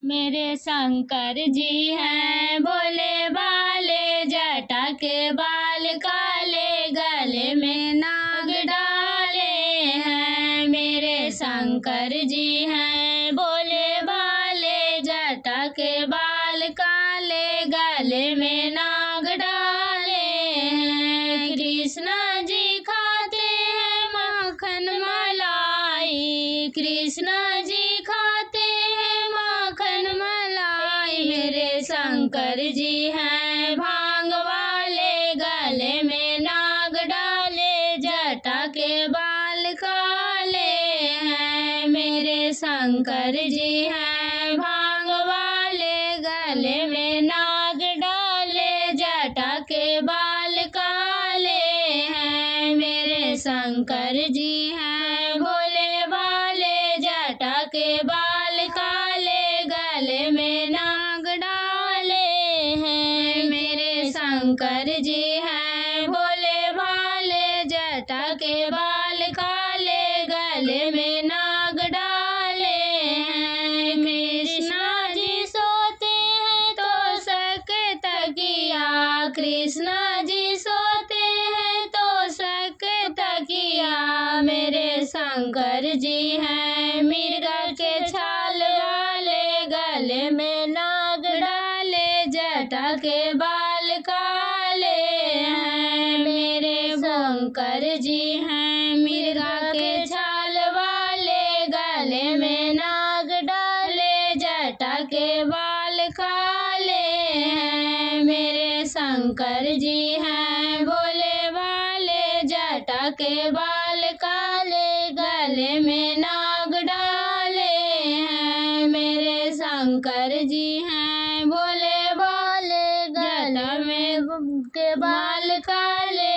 मेरे शंकर जी हैं भोले भाले, जटा के बाल काले, गले में नाग डाले हैं। मेरे शंकर जी हैं भोले भाले, जटा के बाल काले, गले में नाग डाले हैं। कृष्ण जी खाते हैं माखन मलाई, कृष्ण जी खाते हैं माखन मलाई। मेरे शंकर जी हैं भांग वाले, गले में नाग डाले, जटा के बाल काले हैं। मेरे शंकर जी हैं भांग वाले, गले में नाग डाले, जटा के बाल काले हैं। मेरे शंकर जी हैं भोले भाले, जटा के बाल काले, गले में नाग डाले हैं। मेरे शंकर जी हैं भोले भाले, जटा के बाल काले, गले में नाग डाले हैं। कृष्णा जी सोते हैं तो सके तकिया, कृष्णा जी सोते हैं तो सके तकिया। मेरे शंकर जी हैं मिर्गा के छाल वाले, गले में नाग डाले, जटा के बाल काले हैं। मेरे शंकर जी हैं मिर्गा के छाल वाले, गले में नाग डाले, जटा के बाल काले हैं। मेरे शंकर जी हैं भोले भाले, जटा के बाल काले, गले में नाग डाले हैं। मेरे शंकर जी हैं भोले भाले, जटा में के बाल काले,